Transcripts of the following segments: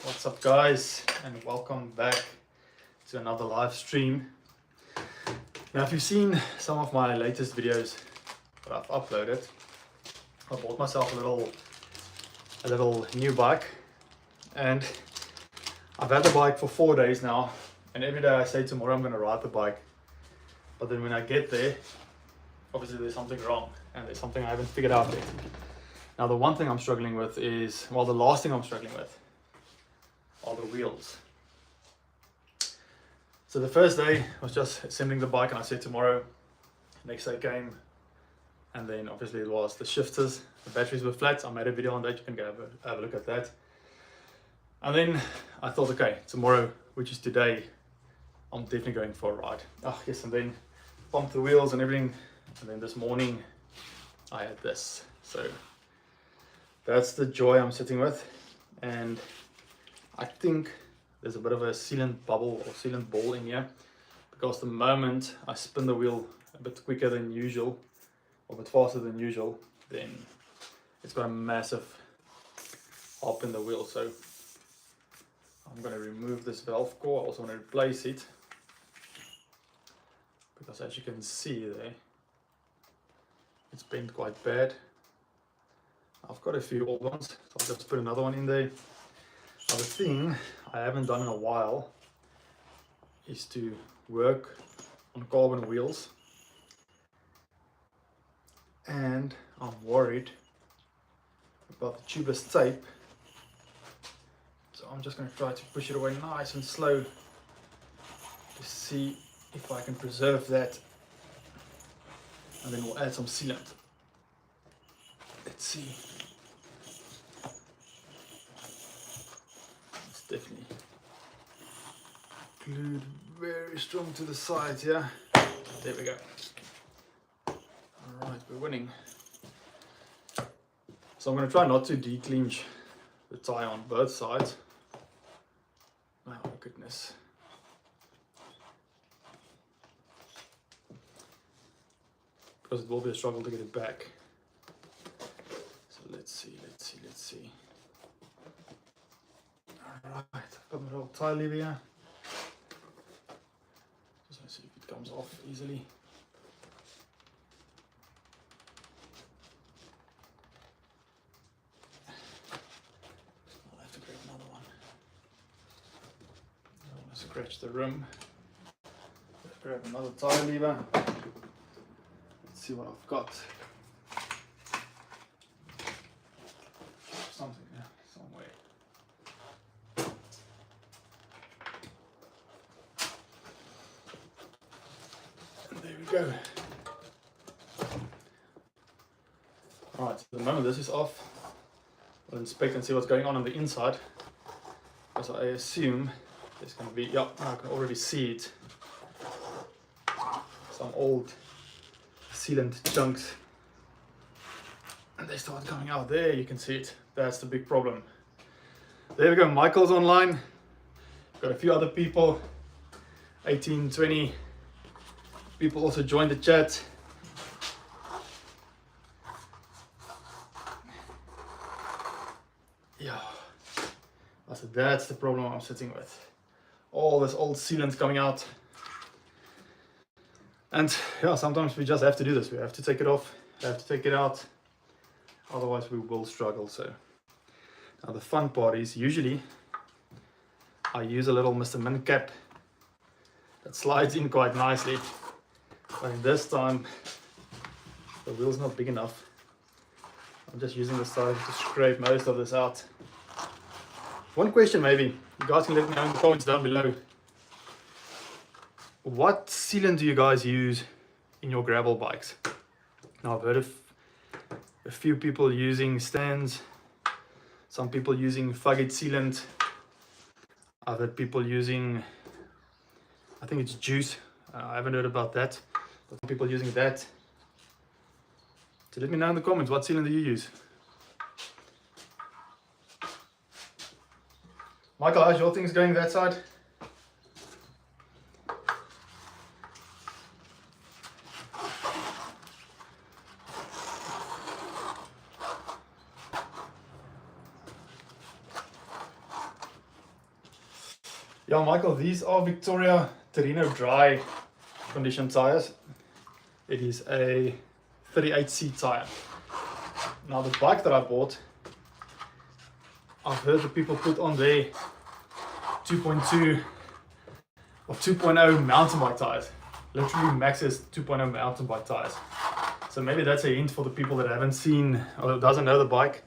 What's up, guys, and welcome back to another live stream. Now, if you've seen some of my latest videos that I've uploaded, I bought myself a little new bike, and I've had the bike for 4 days now, and every day I say tomorrow I'm going to ride the bike, but then when I get there, obviously there's something wrong and there's something I haven't figured out yet. Now, the one thing I'm struggling with is, well, the last thing I'm struggling with are the wheels. So the first day I was just assembling the bike, and I said tomorrow. Next day came, and then obviously it was the shifters, the batteries were flat. I made a video on that, you can go have a look at that. And then I thought, okay, tomorrow, which is today, I'm definitely going for a ride. Oh yes, and then pumped the wheels and everything, and then this morning I had this. So that's the joy I'm sitting with, and I think there's a bit of a sealant bubble or sealant ball in here, because the moment I spin the wheel a bit quicker than usual, or a bit faster than usual, then it's got a massive hop in the wheel. So I'm going to remove this valve core. I also want to replace it, because as you can see there, it's bent quite bad. I've got a few old ones, so I'll just put another one in there. Now, the thing I haven't done in a while is to work on carbon wheels, and I'm worried about the tubeless tape, so I'm just going to try to push it away nice and slow to see if I can preserve that, and then we'll add some sealant. Let's see. Definitely glued very strong to the sides here. There we go. Alright, we're winning. So I'm going to try not to declinch the tire on both sides. Oh my goodness. Because it will be a struggle to get it back. So let's see. Alright, I've got my little tie lever here. Just want to see if it comes off easily. I'll have to grab another one. I don't want to scratch the rim. Let's grab another tie lever. Let's see what I've got. Something there, somewhere. There we go. Alright, so the moment this is off, we'll inspect and see what's going on the inside. Because I assume there's going to be, yeah, I can already see it. Some old sealant chunks. And they start coming out there, you can see it. That's the big problem. There we go, Michael's online. Got a few other people, 18, 20. People also joined the chat. Yeah, I said that's the problem I'm sitting with. All this old sealant coming out. And yeah, sometimes we just have to do this. We have to take it off, we have to take it out. Otherwise we will struggle. So now the fun part is, usually I use a little Mr. Min cap that slides in quite nicely. But in this time, the wheel's not big enough. I'm just using the side to scrape most of this out. One question maybe, you guys can let me know in the comments down below. What sealant do you guys use in your gravel bikes? Now, I've heard of a few people using stands, some people using fugate sealant. I've heard people using, I think it's juice. I haven't heard about that. But people using that. So let me know in the comments, what sealant do you use? Michael, how's your things going that side? Yeah, Michael, these are Victoria Torino dry condition tires. It is a 38C tire. Now the bike that I bought, I've heard that people put on their 2.2 or 2.0 mountain bike tires. Literally maxes 2.0 mountain bike tires. So maybe that's a hint for the people that haven't seen or doesn't know the bike.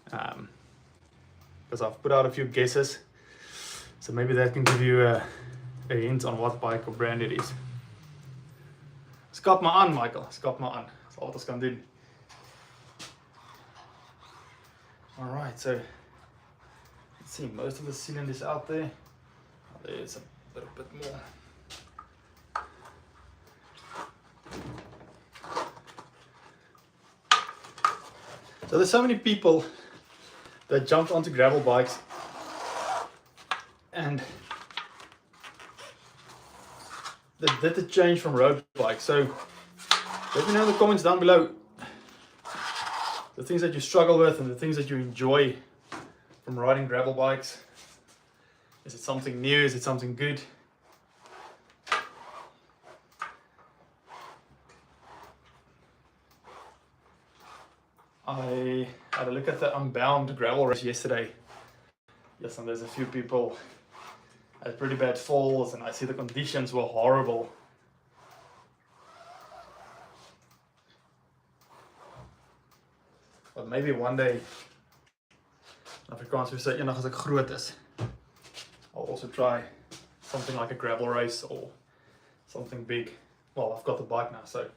Because I've put out a few guesses. So maybe that can give you a hint on what bike or brand it is. Skap maar aan, Michael. Skap maar aan. That's all wat ons kan doen. Alright, so let's see, most of the sealant is out there. There's a little bit more. So there's so many people that jumped onto gravel bikes and they did the change from road bike. So let me know in the comments down below the things that you struggle with and the things that you enjoy from riding gravel bikes. Is it something new? Is it something good? I had a look at the Unbound gravel race yesterday. Yes, and there's a few people had pretty bad falls, and I see the conditions were horrible. But maybe one day, Afrikaans we say, eendag as ek groot is, I'll also try something like a gravel race or something big. Well, I've got the bike now, so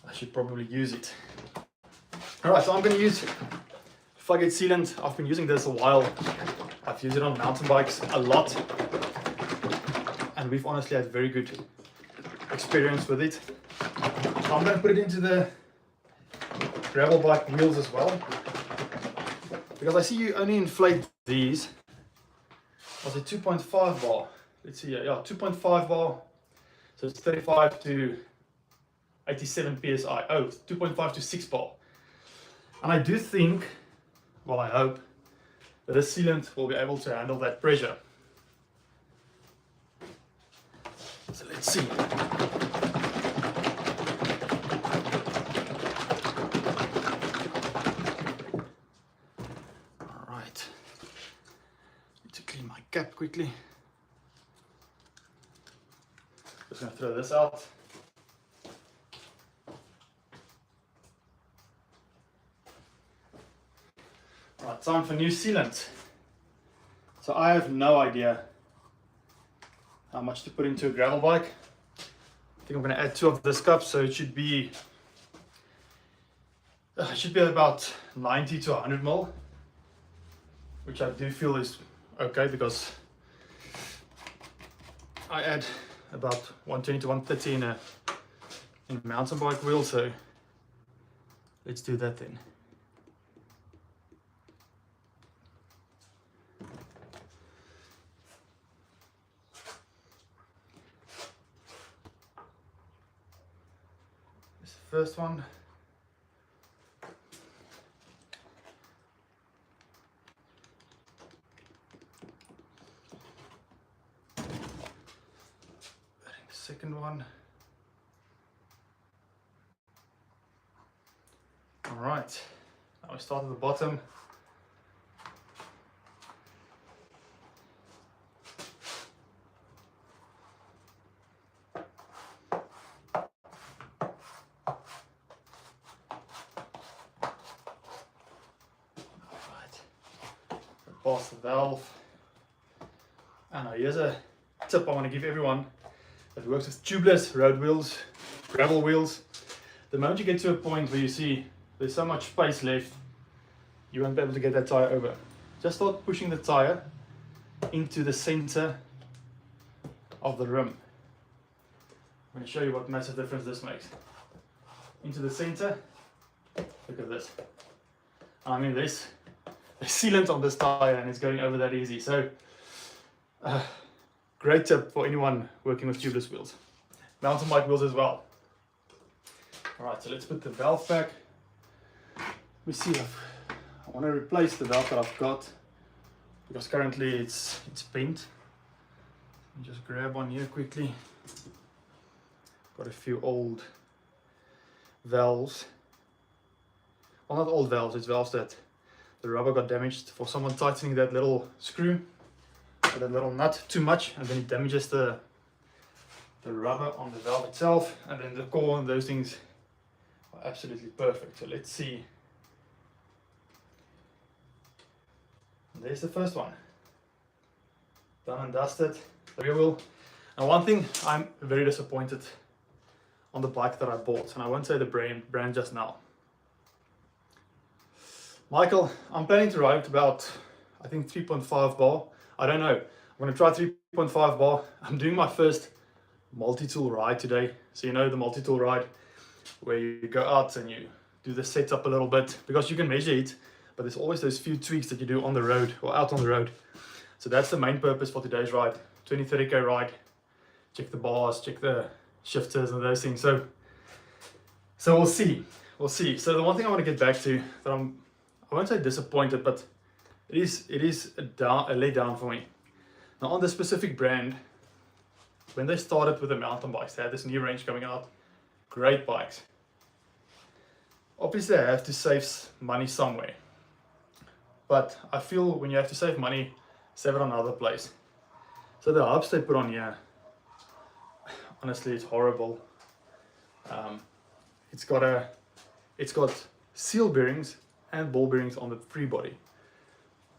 I should probably use it. Alright, so I'm going to use Fugate sealant. I've been using this a while. I've used it on mountain bikes a lot, and we've honestly had very good experience with it. So I'm going to put it into the gravel bike wheels as well, because I see you only inflate these. Was it 2.5 bar? Let's see here. Yeah, 2.5 bar. So it's 35 to 87 psi. Oh, 2.5 to 6 bar. And I do think, well, I hope that this sealant will be able to handle that pressure. So let's see. All right. Need to clean my cap quickly. Just going to throw this out. Right, time for new sealant. So I have no idea how much to put into a gravel bike. I think I'm going to add 2 of this cup, so it should be about 90 to 100 ml, which I do feel is okay because I add about 120 to 130 in a mountain bike wheel. So let's do that then. First one. Adding the second one. All right, now we start at the bottom. Past the valve. And now here's a tip I want to give everyone that works with tubeless road wheels, gravel wheels. The moment you get to a point where you see there's so much space left, you won't be able to get that tire over. Just start pushing the tire into the center of the rim. I'm going to show you what massive difference this makes. Into the center. Look at this. I mean, there's sealant on this tire and it's going over that easy. So great tip for anyone working with tubeless wheels, mountain bike wheels as well. All right, so let's put the valve back. Let me see if I want to replace the valve that I've got because currently it's bent. Just grab one here quickly. Got a few old valves. Well, not old valves, it's valves that the rubber got damaged for someone tightening that little screw, or that little nut too much, and then it damages the rubber on the valve itself, and then the core and those things are absolutely perfect. So let's see. There's the first one. Done and dusted. The rear wheel. And one thing I'm very disappointed on the bike that I bought, and I won't say the brand just now. Michael, I'm planning to ride about, I think 3.5 bar. I don't know. I'm going to try 3.5 bar. I'm doing my first multi-tool ride today. So you know the multi-tool ride where you go out and you do the setup a little bit, because you can measure it, but there's always those few tweaks that you do on the road or out on the road. So that's the main purpose for today's ride. 20-30k ride. Check the bars, check the shifters and those things. So we'll see. So the one thing I want to get back to, that I won't say disappointed, but it is a letdown for me. Now on this specific brand, when they started with the mountain bikes, they had this new range coming out. Great bikes. Obviously I have to save money somewhere. But I feel when you have to save money, save it on another place. So the hubs they put on here, honestly, it's horrible. It's got seal bearings and ball bearings on the free body,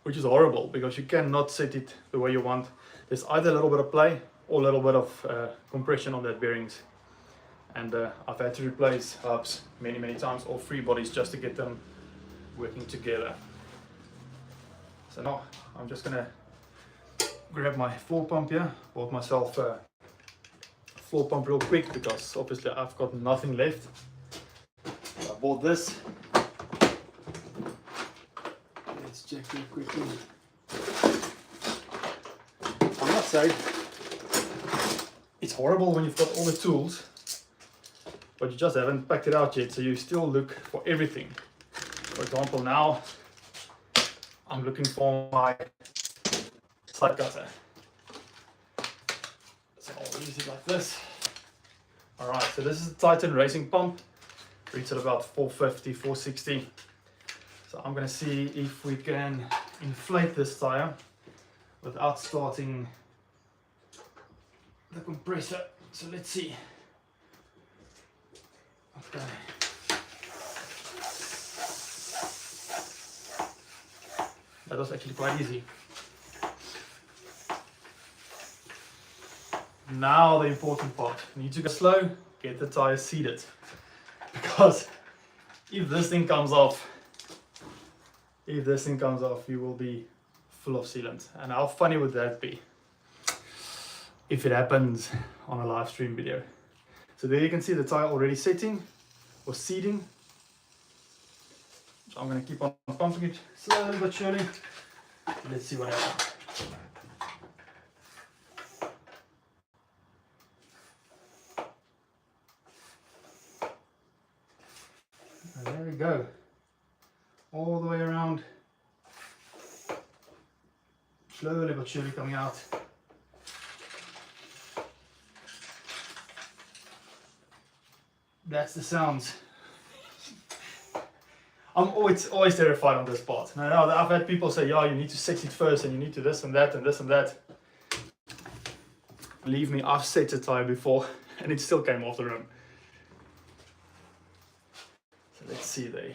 which is horrible because you cannot set it the way you want. There's either a little bit of play or a little bit of compression on that bearings. And I've had to replace hubs many times, or free bodies, just to get them working together. So now I'm just gonna grab my floor pump here. Bought myself a floor pump real quick because obviously I've got nothing left. I bought this. Let's check real quickly. I must say, it's horrible when you've got all the tools, but you just haven't packed it out yet, so you still look for everything. For example, now I'm looking for my side cutter. So I'll use it like this. Alright, so this is a Titan racing pump. Reads at about 450, 460. So I'm going to see if we can inflate this tire without starting the compressor. So let's see. Okay. That was actually quite easy. Now the important part. You need to go slow, get the tire seated. Because if this thing comes off, you will be full of sealant. And how funny would that be if it happens on a live stream video? So there you can see the tire already setting or seating. So I'm going to keep on pumping it slowly but surely. Let's see what happens. And there we go. All the way around. Slowly but surely coming out. That's the sounds. I'm always terrified on this part. Now I've had people say, yeah, you need to set it first and you need to this and that and this and that. Believe me, I've set a tire before and it still came off the rim. So let's see there.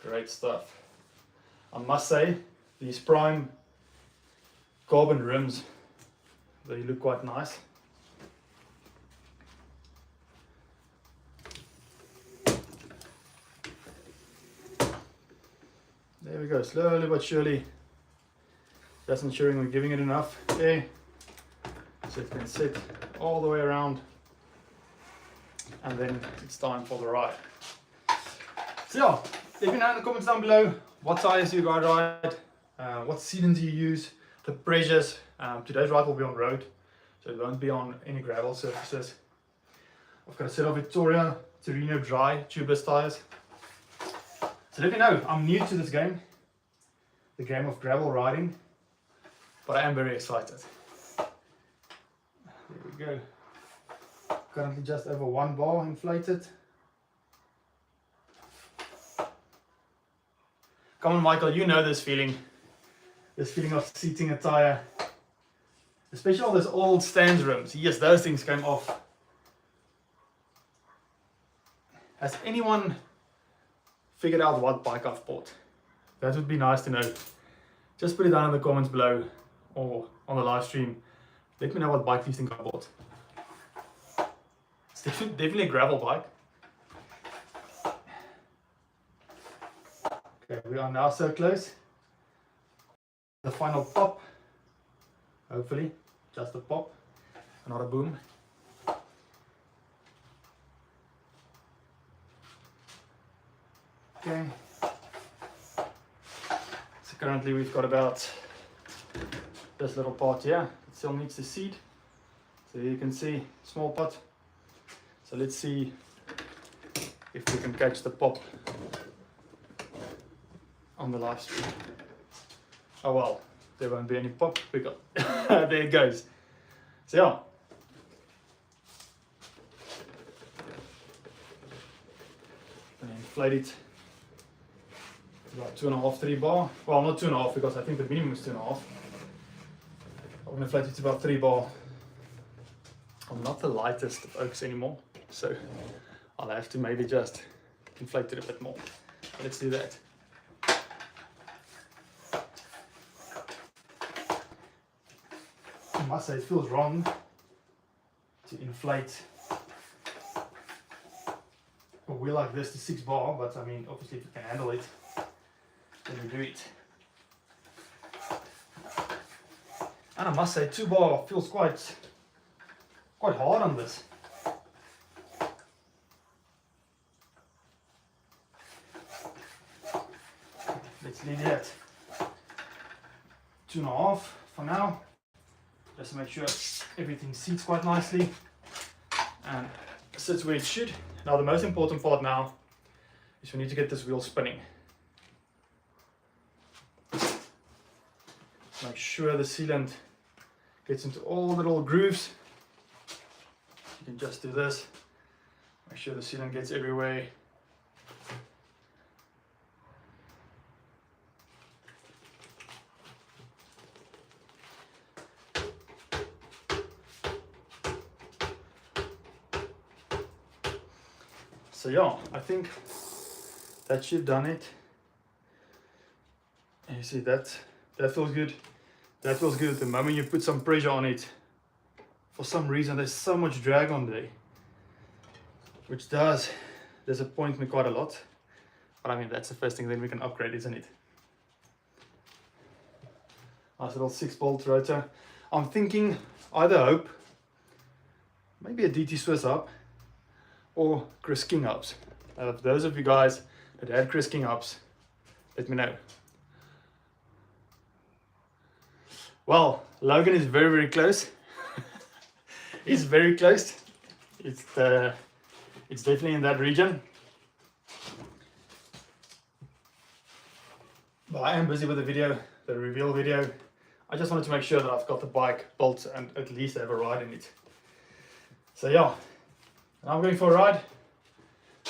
Great stuff. I must say, these prime carbon rims, they look quite nice. There we go, slowly but surely, just ensuring we're giving it enough air so it can sit all the way around, and then it's time for the ride. So yeah, let me know in the comments down below what tires you guys ride, what sealant do you use, the pressures. Today's ride will be on road, so it won't be on any gravel surfaces. I've got a set of Victoria Torino dry tubeless tires. So let me know, I'm new to this game. The the game of gravel riding, but I am very excited. There we go. Currently just over 1 bar inflated. Come on, Michael, you know this feeling of seating a tire, especially all those old stands rims. Yes, those things came off. Has anyone figured out what bike I've bought? That would be nice to know. Just put it down in the comments below or on the live stream. Let me know what bike you think I bought. It's definitely a gravel bike. Okay, we are now so close. The final pop. Hopefully, just a pop, not a boom. Okay. So currently we've got about this little part here. It still needs to seed. So you can see, small pot. So let's see if we can catch the pop on the live stream. Oh well, there won't be any pop. We got there it goes. So yeah. And inflate it to about 2.5, 3 bar. Well, not 2.5 because I think the minimum is 2.5. I'm gonna inflate it to about 3 bar. I'm not the lightest of oaks anymore, so I'll have to maybe just inflate it a bit more. Let's do that. I must say it feels wrong to inflate a wheel like this to 6 bar, but I mean obviously if you can handle it, then you do it. And I must say 2 bar feels quite hard on this. Let's leave it at 2.5 for now. Just to make sure everything seats quite nicely and sits where it should. Now the most important part now is we need to get this wheel spinning. Make sure the sealant gets into all the little grooves. You can just do this. Make sure the sealant gets everywhere. So yeah, I think that should have done it. And you see that feels good. That feels good. The moment you put some pressure on it, for some reason there's so much drag on there, which does disappoint me quite a lot. But I mean that's the first thing then we can upgrade, isn't it? Nice little 6-bolt rotor. I'm thinking either Hope, maybe a DT Swiss up, or Chris King ups. If those of you guys that had Chris King ups, let me know. Well, Logan is very, very close. He's very close. It's definitely in that region. But I am busy with the video, the reveal video. I just wanted to make sure that I've got the bike built and at least have a ride in it. So yeah. And I'm going for a ride.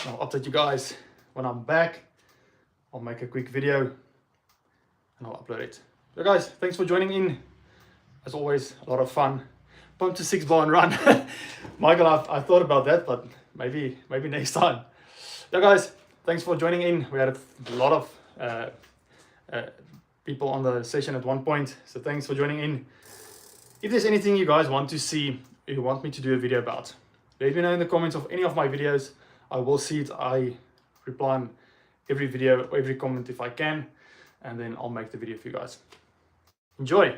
I'll update you guys when I'm back. I'll make a quick video and I'll upload it. So guys, thanks for joining in. As always, a lot of fun. Pump to 6 bar and run. Michael, I thought about that, but maybe next time. So guys, thanks for joining in. We had a lot of people on the session at one point. So thanks for joining in. If there's anything you guys want to see, you want me to do a video about, let me know in the comments of any of my videos. I will see it. I reply on every video, every comment if I can, and then I'll make the video for you guys. Enjoy!